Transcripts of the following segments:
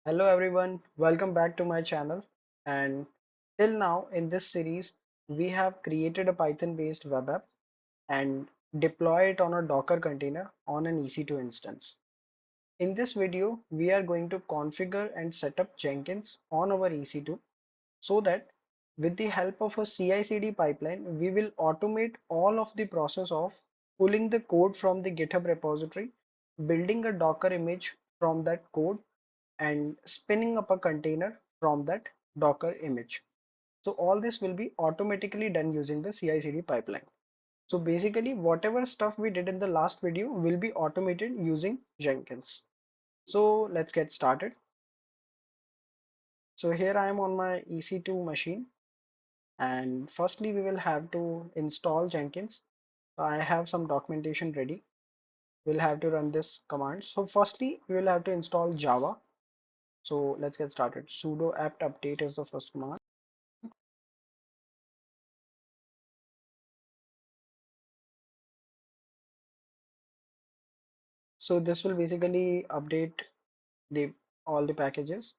Hello everyone, welcome back to my channel. And till now in this series, we have created a Python based web app and deploy it on a Docker container on an EC2 instance. In this video, we are going to configure and set up Jenkins on our EC2 so that with the help of a CI/CD pipeline, we will automate all of the process of pulling the code from the GitHub repository, building a Docker image from that code and spinning up a container from that Docker image. So all this will be automatically done using the CI/CD pipeline. So basically whatever stuff we did in the last video will be automated using Jenkins. So let's get started. So here I am on my EC2 machine, and firstly we will have to install Jenkins. So I have some documentation ready. We'll have to run this command. So firstly we will have to install Java. So let's get started. Sudo apt update is the first command. So this will basically update the all the packages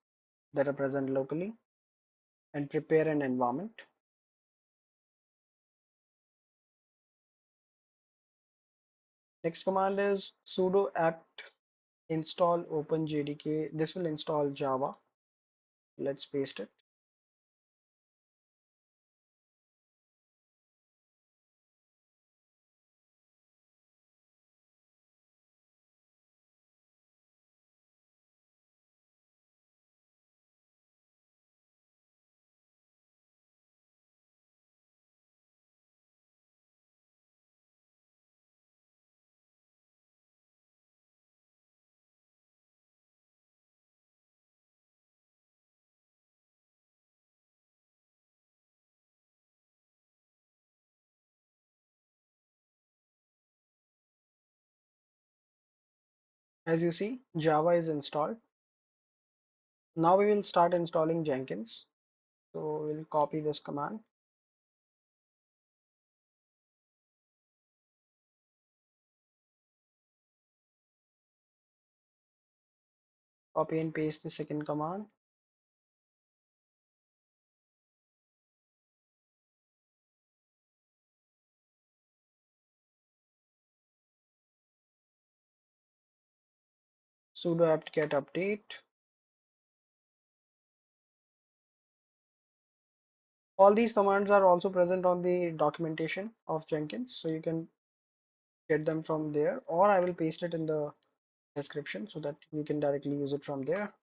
that are present locally and prepare an environment. Next command is sudo apt install openjdk. This will install Java. Let's paste it. As you see, Java is installed. Now we will start installing Jenkins. So we'll copy this command, copy and paste the second command. Sudo apt get update. All these commands are also present on the documentation of Jenkins, so you can get them from there, or I will paste it in the description so that you can directly use it from there.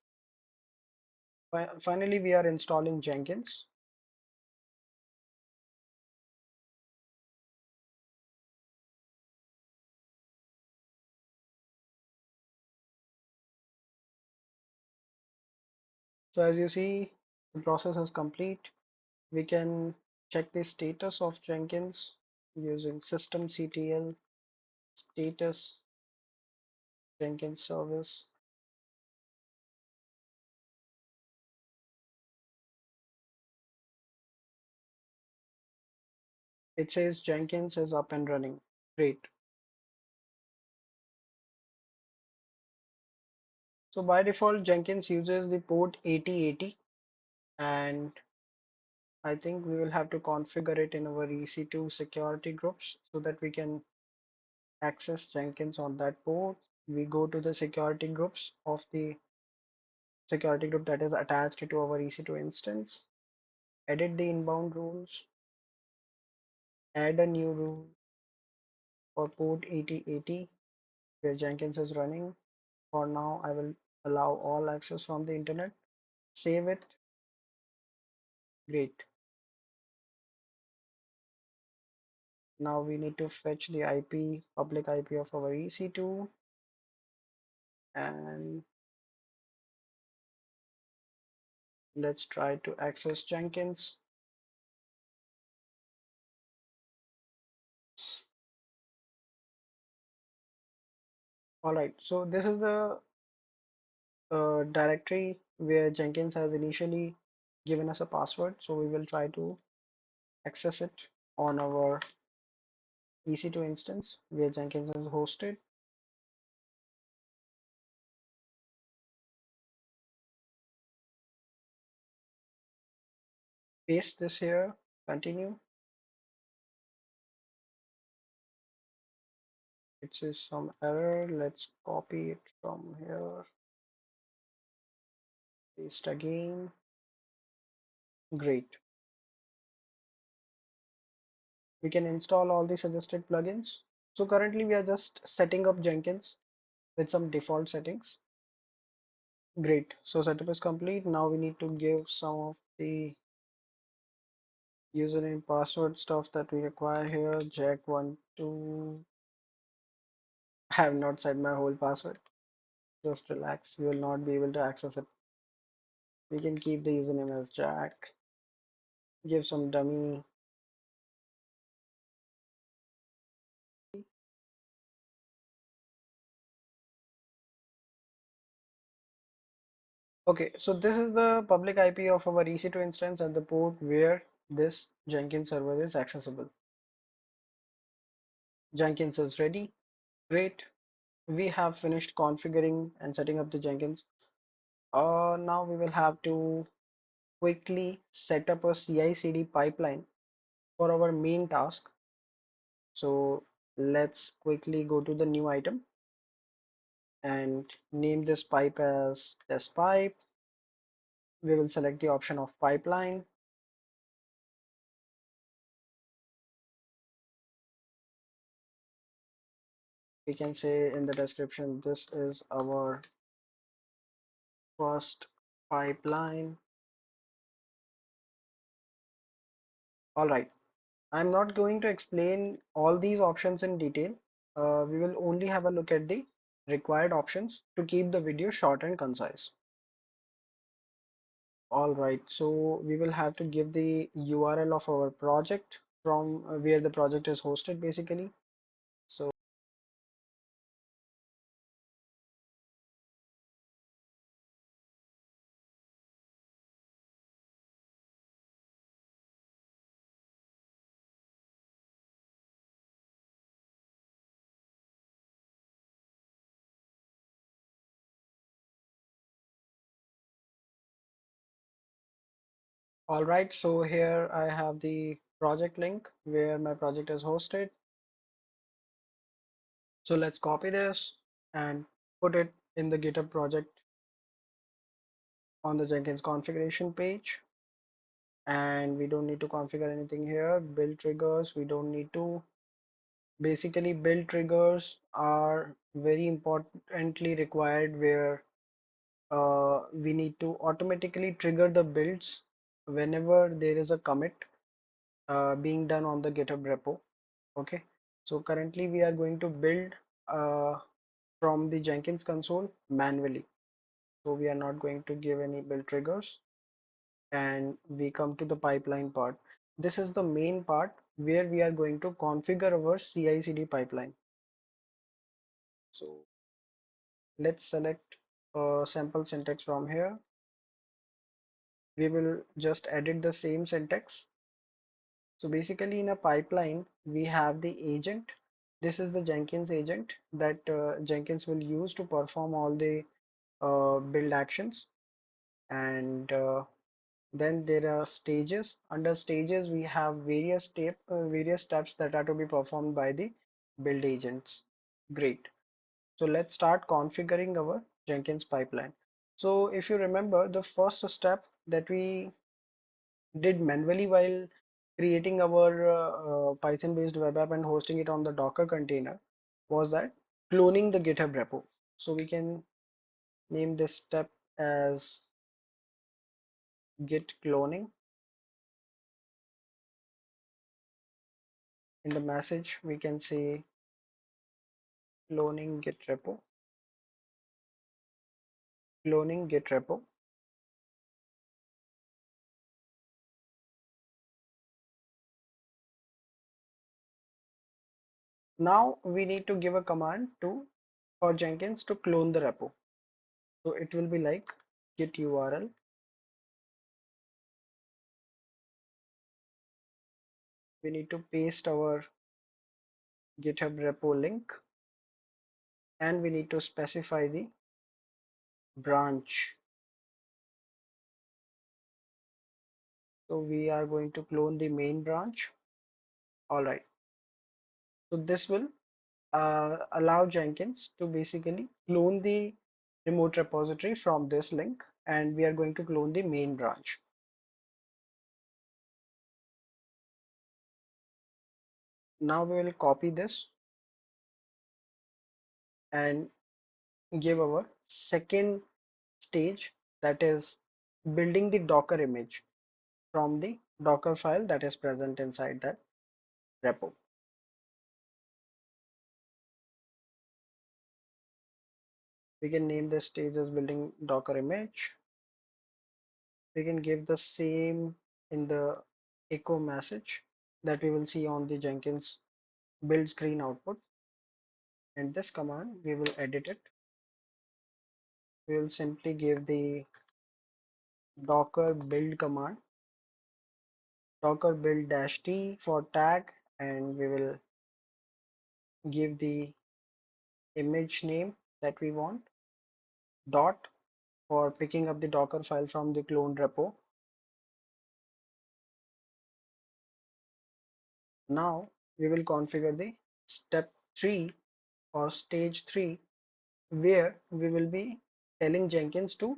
Finally, we are installing Jenkins. So as you see, the process is complete. We can check the status of Jenkins using systemctl status Jenkins service. It says Jenkins is up and running. Great. So by default, Jenkins uses the port 8080, and I think we will have to configure it in our EC2 security groups so that we can access Jenkins on that port. We go to the security groups of the security group that is attached to our EC2 instance, edit the inbound rules, add a new rule for port 8080 where Jenkins is running. For now, I will allow all access from the internet. Save it. Great. Now we need to fetch the IP, public IP of our EC2, and let's try to access Jenkins. All right, so this is the directory where Jenkins has initially given us a password. So we will try to access it on our EC2 instance where Jenkins is hosted. Paste this here, continue. It says some error. Let's copy it from here. Paste again. Great. We can install all the suggested plugins. So currently we are just setting up Jenkins with some default settings. Great. So setup is complete. Now we need to give some of the username password stuff that we require here. Jack12. I have not said my whole password. Just relax. You will not be able to access it. We can keep the username as Jack. Give some dummy. Okay, so this is the public IP of our EC2 instance and the port where this Jenkins server is accessible. Jenkins is ready. Great. We have finished configuring and setting up the Jenkins. Now we will have to quickly set up a CI/CD pipeline for our main task. So let's quickly go to the new item and name this pipe as test pipe. We will select the option of pipeline. We can say in the description, this is our first pipeline. All right. I'm not going to explain all these options in detail. We will only have a look at the required options to keep the video short and concise. All right, so we will have to give the URL of our project from where the project is hosted basically. So all right, so here I have the project link where my project is hosted. So let's copy this and put it in the GitHub project on the Jenkins configuration page. And we don't need to configure anything here. Build triggers, we don't need to. Basically, build triggers are very importantly required where we need to automatically trigger the builds whenever there is a commit being done on the GitHub repo. Okay, so currently we are going to build uh, from the Jenkins console manually. So we are not going to give any build triggers, and we come to the pipeline part. This is the main part where we are going to configure our CI/CD pipeline. So let's select a sample syntax from here. We will just edit the same syntax. So basically in a pipeline, we have the agent. This is the Jenkins agent that Jenkins will use to perform all the build actions. And then there are stages. Under stages, we have various steps that are to be performed by the build agents. Great. So let's start configuring our Jenkins pipeline. So if you remember, the first step that we did manually while creating our Python based web app and hosting it on the Docker container was that cloning the GitHub repo. So we can name this step as git cloning. In the message, we can say cloning git repo, cloning git repo. Now we need to give a command to for Jenkins to clone the repo. So it will be like git URL. We need to paste our GitHub repo link, and we need to specify the branch. So we are going to clone the main branch. All right. So this will allow Jenkins to basically clone the remote repository from this link, and we are going to clone the main branch. Now we will copy this and give our second stage, that is building the Docker image from the Docker file that is present inside that repo. We can name this stage as building Docker image. We can give the same in the echo message that we will see on the Jenkins build screen output. And this command, we will edit it. We will simply give the docker build command, docker build -t for tag, and we will give the image name that we want, dot for picking up the Docker file from the cloned repo. Now we will configure the step 3 or stage 3, where we will be telling Jenkins to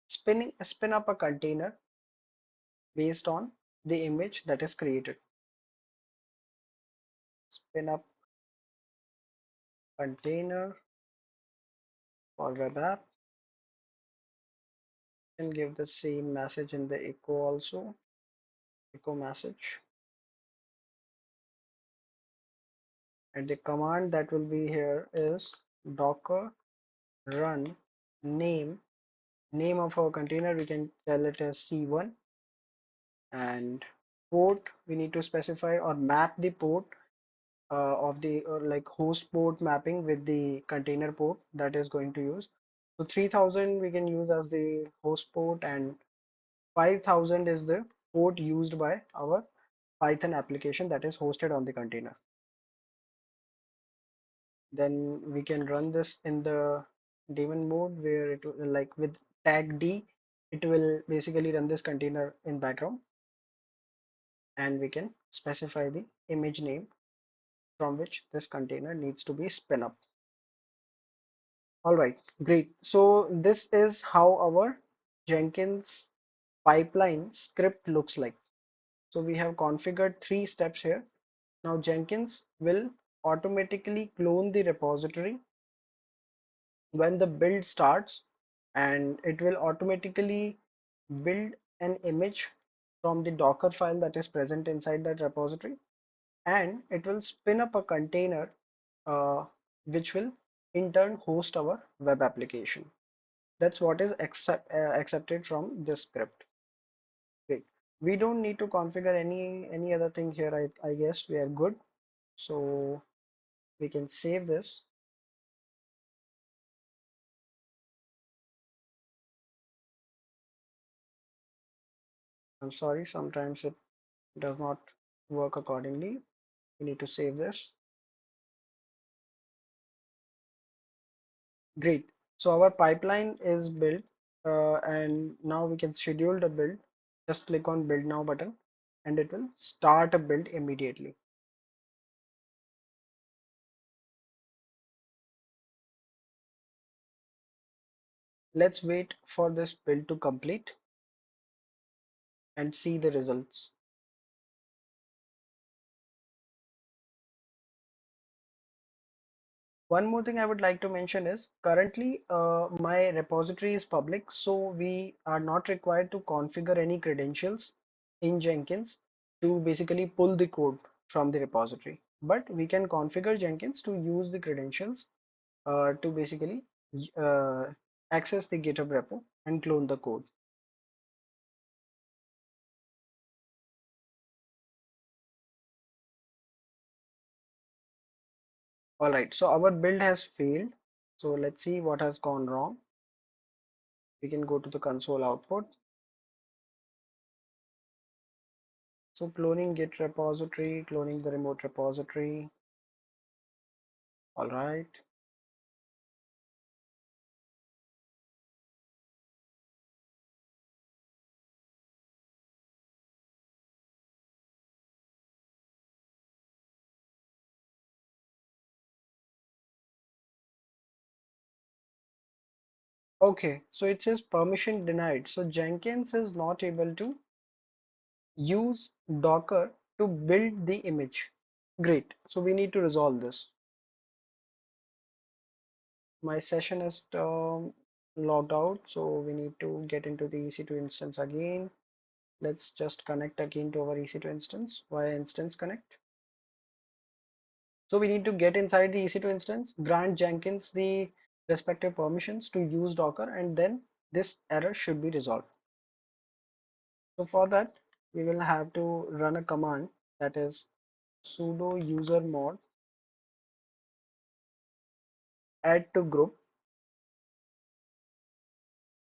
spin up a container based on the image that is created. Spin up container for web app, and give the same message in the echo also, echo message. And the command that will be here is docker run name of our container, we can tell it as C1, and port we need to specify or map the port of the like host port mapping with the container port that is going to use. So 3000 we can use as the host port, and 5000 is the port used by our Python application that is hosted on the container. Then we can run this in the daemon mode, where it will, like with tag D, it will basically run this container in background, and we can specify the image name from which this container needs to be spin up. All right, great. So this is how our Jenkins pipeline script looks like. So we have configured 3 steps here. Now Jenkins will automatically clone the repository when the build starts, and it will automatically build an image from the Docker file that is present inside that repository, and it will spin up a container uh, which will in turn host our web application. That's what is accepted from this script. Great. We don't need to configure any other thing here. I guess we are good. So we can save this. I'm sorry, sometimes it does not work accordingly. We need to save this. Great. So our pipeline is built, and now we can schedule the build. Just click on build now button, and it will start a build immediately. Let's wait for this build to complete and see the results. One more thing I would like to mention is currently my repository is public, so we are not required to configure any credentials in Jenkins to basically pull the code from the repository. But we can configure Jenkins to use the credentials to basically uh, access the GitHub repo and clone the code. All right, so our build has failed. So let's see what has gone wrong. We can go to the console output. So cloning Git repository, cloning the remote repository. All right. Okay, so it says permission denied. So Jenkins is not able to use Docker to build the image. Great. So we need to resolve this. My session is logged out, so we need to get into the EC2 instance again. Let's just connect again to our EC2 instance via instance connect. So we need to get inside the EC2 instance, grant Jenkins the respective permissions to use Docker, and then this error should be resolved. So for that, we will have to run a command, that is sudo usermod add to group,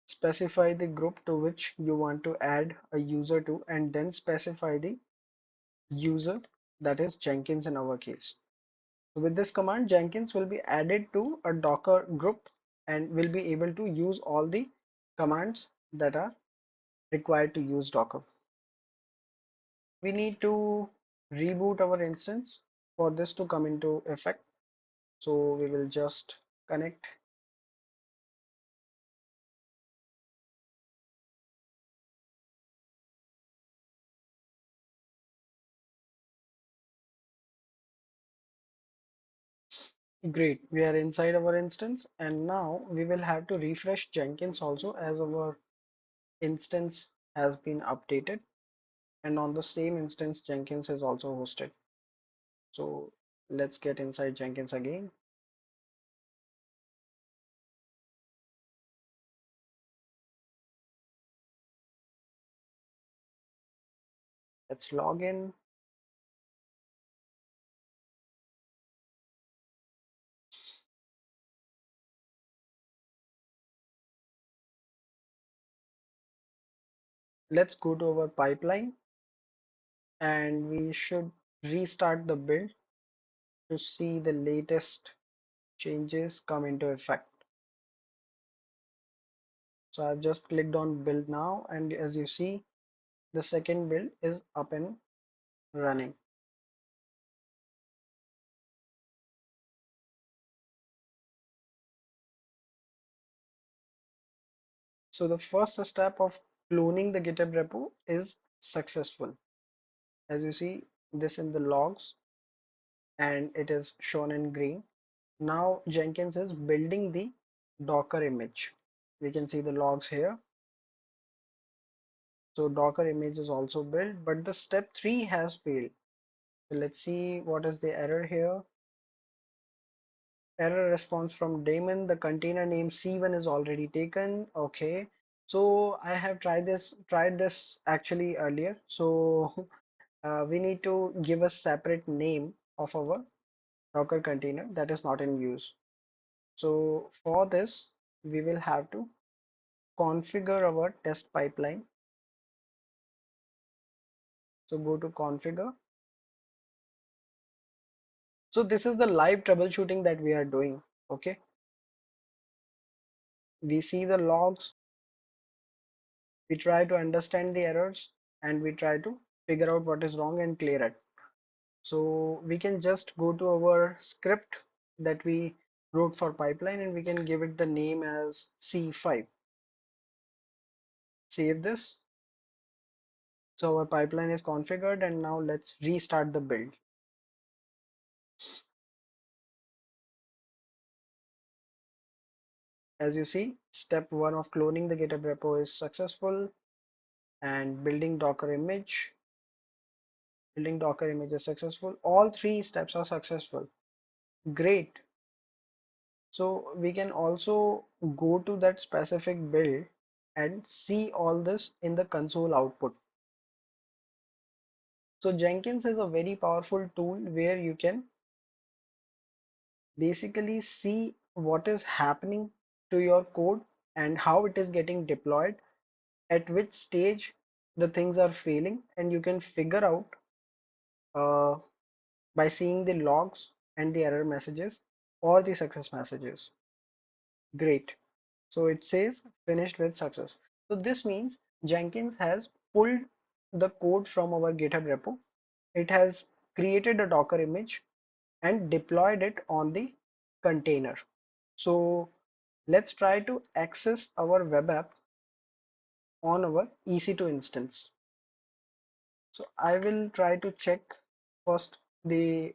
specify the group to which you want to add a user to, and then specify the user, that is Jenkins in our case. So with this command, Jenkins will be added to a Docker group and will be able to use all the commands that are required to use Docker. We need to reboot our instance for this to come into effect. So we will just connect. Great, we are inside our instance, and now we will have to refresh Jenkins also, as our instance has been updated, and on the same instance Jenkins is also hosted. So let's get inside Jenkins again. Let's log in. Let's go to our pipeline, and we should restart the build to see the latest changes come into effect. So I've just clicked on build now, and as you see, the second build is up and running. So the first step of cloning the GitHub repo is successful. As you see this in the logs, and it is shown in green. Now Jenkins is building the Docker image. We can see the logs here. So Docker image is also built, but the step 3 has failed. So let's see what is the error here. Error response from daemon, the container name C1 is already taken. Okay, so I have tried this actually earlier. So we need to give a separate name of our Docker container that is not in use. So for this, we will have to configure our test pipeline. So go to configure. So this is the live troubleshooting that we are doing. Okay, we see the logs, we try to understand the errors, and we try to figure out what is wrong and clear it. So we can just go to our script that we wrote for pipeline, and we can give it the name as C5. Save this. So our pipeline is configured, and now let's restart the build. As you see, step 1 of cloning the GitHub repo is successful, and building Docker image is successful. All 3 steps are successful. Great. So we can also go to that specific build and see all this in the console output. So Jenkins is a very powerful tool where you can basically see what is happening to your code and how it is getting deployed, at which stage the things are failing, and you can figure out uh, by seeing the logs and the error messages or the success messages. Great. So it says finished with success. So this means Jenkins has pulled the code from our GitHub repo. It has created a Docker image and deployed it on the container. So Let's try to access our web app on our EC2 instance. So I will try to check first the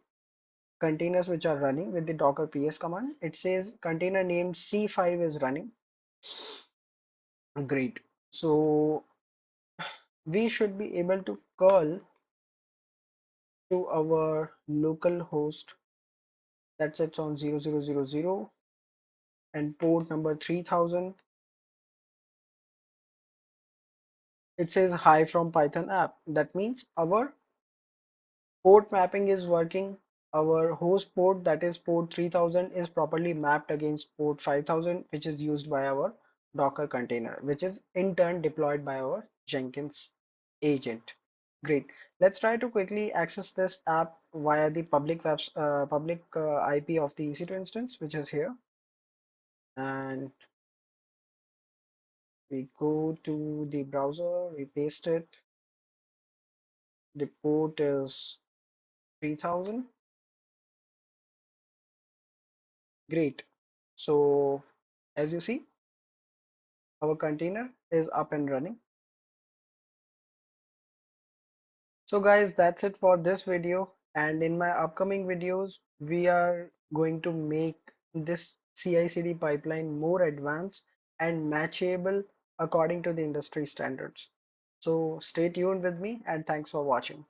containers which are running with the docker ps command. It says container named C5 is running. Great. So we should be able to curl to our local host that sits on 0000 and port number 3000. It says hi from Python app. That means our port mapping is working. Our host port, that is port 3000, is properly mapped against port 5000, which is used by our Docker container, which is in turn deployed by our Jenkins agent. Great. Let's try to quickly access this app via the public IP of the EC2 instance, which is here. And we go to the browser, we paste it. The port is 3000. Great. So as you see, our container is up and running. So guys, that's it for this video. And in my upcoming videos, we are going to make this CI/CD pipeline more advanced and matchable according to the industry standards. So stay tuned with me and thanks for watching.